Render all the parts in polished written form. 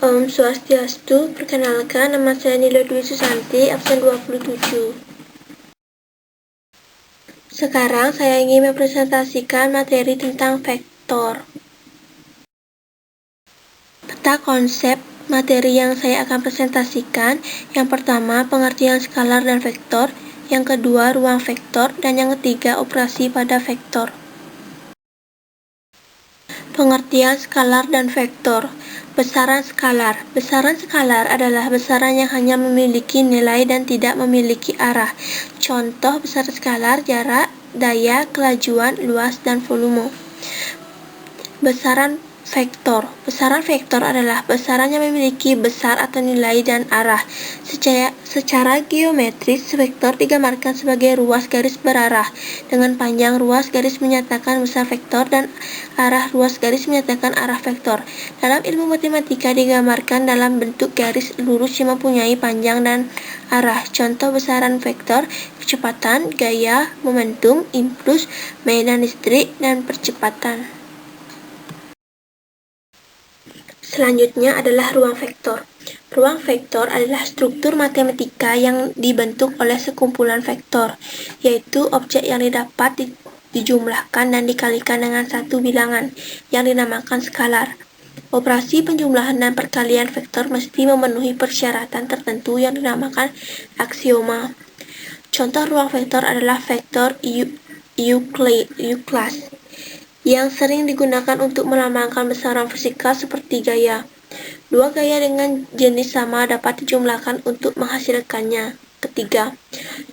Om Swastiastu, perkenalkan nama saya Nila Dwi Susanti, absen 27. Sekarang saya ingin mempresentasikan materi tentang vektor. Peta konsep materi yang saya akan presentasikan, yang pertama pengertian skalar dan vektor, yang kedua ruang vektor, dan yang ketiga operasi pada vektor. Pengertian skalar dan vektor. Besaran skalar. Besaran skalar adalah besaran yang hanya memiliki nilai dan tidak memiliki arah. Contoh besaran skalar: jarak, daya, kelajuan, luas, dan volume. Besaran vektor. Besaran vektor adalah besaran yang memiliki besar atau nilai dan arah. Secara geometris, vektor digambarkan sebagai ruas garis berarah. Dengan panjang ruas garis menyatakan besar vektor dan arah ruas garis menyatakan arah vektor. Dalam ilmu matematika digambarkan dalam bentuk garis lurus yang mempunyai panjang dan arah. Contoh besaran vektor: kecepatan, gaya, momentum, impuls, medan listrik, dan percepatan. Selanjutnya adalah ruang vektor. Ruang vektor adalah struktur matematika yang dibentuk oleh sekumpulan vektor, yaitu objek yang didapat dijumlahkan dan dikalikan dengan satu bilangan, yang dinamakan skalar. Operasi penjumlahan dan perkalian vektor mesti memenuhi persyaratan tertentu yang dinamakan aksioma. Contoh ruang vektor adalah vektor Euclid, yang sering digunakan untuk melambangkan besaran fisika seperti gaya. Dua gaya dengan jenis sama dapat dijumlahkan untuk menghasilkannya. Ketiga,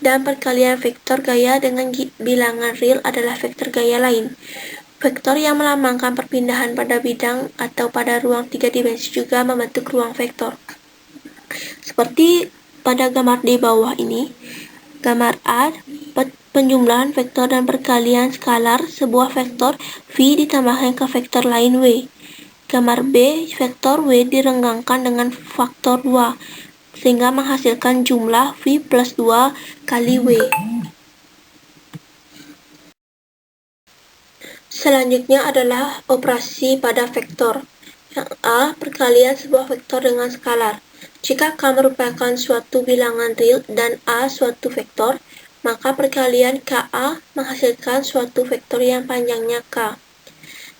dalam perkalian vektor gaya dengan bilangan real adalah vektor gaya lain. Vektor yang melambangkan perpindahan pada bidang atau pada ruang 3 dimensi juga membentuk ruang vektor. Seperti pada gambar di bawah ini. Gambar A, penjumlahan vektor dan perkalian skalar sebuah vektor V ditambahkan ke vektor lain W. Gambar B, vektor W direnggangkan dengan faktor 2, sehingga menghasilkan jumlah V plus 2 kali W. Selanjutnya adalah operasi pada vektor. Yang A, perkalian sebuah vektor dengan skalar. Jika K merupakan suatu bilangan real dan A suatu vektor, maka perkalian KA menghasilkan suatu vektor yang panjangnya K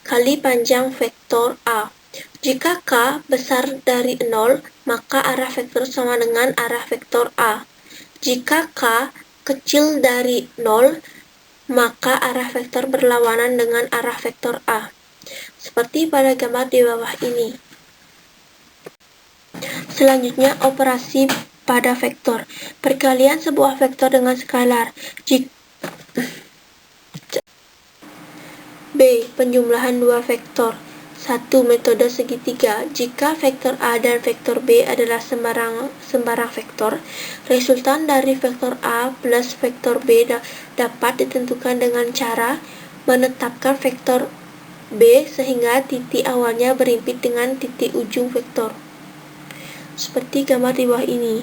kali panjang vektor A. Jika K besar dari 0, maka arah vektor sama dengan arah vektor A. Jika K kecil dari 0, maka arah vektor berlawanan dengan arah vektor A. Seperti pada gambar di bawah ini. Selanjutnya, operasi pada vektor. Perkalian sebuah vektor dengan skalar. B. Penjumlahan dua vektor. 1. Metode segitiga. Jika vektor A dan vektor B adalah sembarang vektor, resultan dari vektor A plus vektor B dapat ditentukan dengan cara menetapkan vektor B sehingga titik awalnya berimpit dengan titik ujung vektor. Seperti gambar di bawah ini.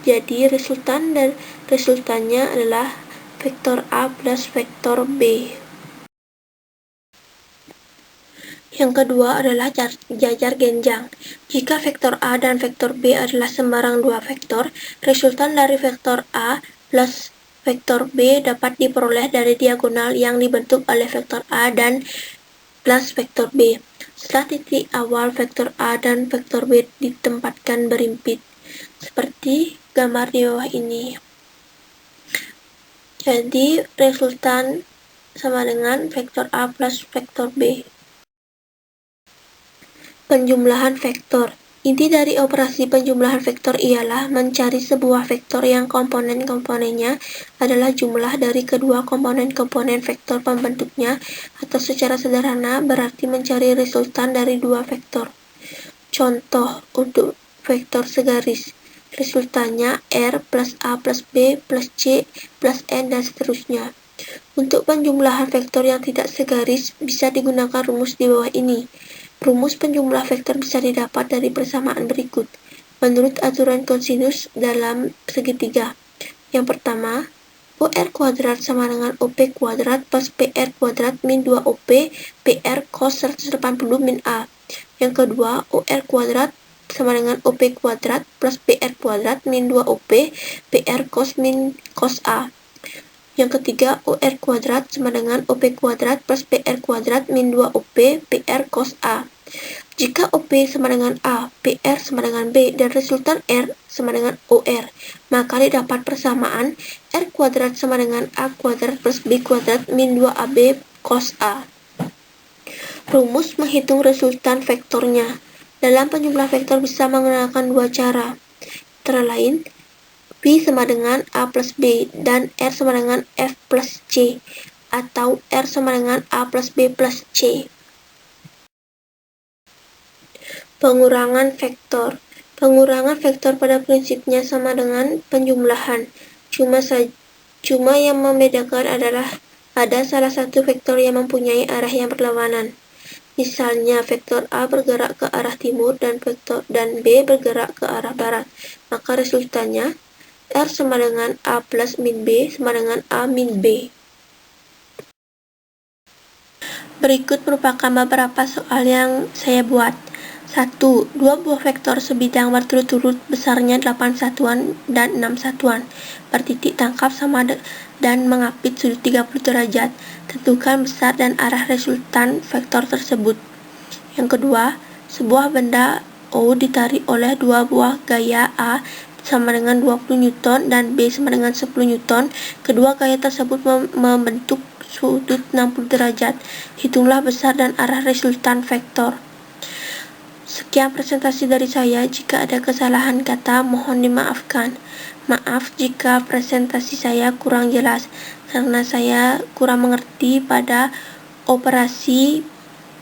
Jadi resultannya adalah vektor A plus vektor B. Yang kedua adalah jajar genjang. Jika vektor A dan vektor B adalah sembarang dua vektor, resultan dari vektor A plus vektor B dapat diperoleh dari diagonal yang dibentuk oleh vektor A dan plus vektor B. Setelah titik awal vektor A dan vektor B ditempatkan berimpit, seperti gambar di bawah ini. Jadi resultan sama dengan vektor A plus vektor B. Penjumlahan vektor. Inti dari operasi penjumlahan vektor ialah mencari sebuah vektor yang komponen-komponennya adalah jumlah dari kedua komponen-komponen vektor pembentuknya, atau secara sederhana berarti mencari resultan dari dua vektor. Contoh untuk vektor segaris. Resultannya R plus A plus B plus C plus N dan seterusnya. Untuk penjumlahan vektor yang tidak segaris bisa digunakan rumus di bawah ini. Rumus penjumlah vektor bisa didapat dari persamaan berikut, menurut aturan kosinus dalam segitiga. Yang pertama, OR kuadrat sama dengan OP kuadrat plus PR kuadrat min 2OP PR cos 180 min A. Yang kedua, OR kuadrat sama dengan OP kuadrat plus PR kuadrat min 2OP PR cos min cos A. Yang ketiga, OR kuadrat sama dengan OP kuadrat plus PR kuadrat min 2OP PR cos A. Jika OP sama dengan A, PR sama dengan B, dan resultan R sama dengan OR, maka didapat persamaan R kuadrat sama dengan A kuadrat plus B kuadrat min 2AB cos A. Rumus menghitung resultan vektornya. Dalam penjumlah vektor bisa menggunakan dua cara, antara lain B sama dengan A plus B dan R sama dengan F plus C, atau R sama dengan A plus B plus C. Pengurangan vektor. Pengurangan vektor pada prinsipnya sama dengan penjumlahan. Cuma yang membedakan adalah ada salah satu vektor yang mempunyai arah yang berlawanan. Misalnya vektor A bergerak ke arah timur dan B bergerak ke arah barat. Maka resultannya R sama dengan A plus min B sama dengan A min B. Berikut merupakan beberapa soal yang saya buat. 1. Dua buah vektor sebidang berturut-turut besarnya 8 satuan dan 6 satuan. Bertitik tangkap sama dan mengapit sudut 30 derajat. Tentukan besar dan arah resultan vektor tersebut. Yang kedua, sebuah benda O ditarik oleh dua buah gaya A sama dengan 20 Newton dan B sama dengan 10 Newton. Kedua gaya tersebut membentuk sudut 60 derajat. Hitunglah besar dan arah resultan vektor. Sekian presentasi dari saya. Jika ada kesalahan kata, mohon dimaafkan. Maaf jika presentasi saya kurang jelas, karena saya kurang mengerti pada operasi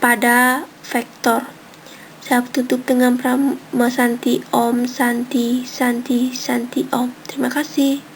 pada vektor. Saya tutup dengan Prama Santi Om Santi Santi Santi Om. Terima kasih.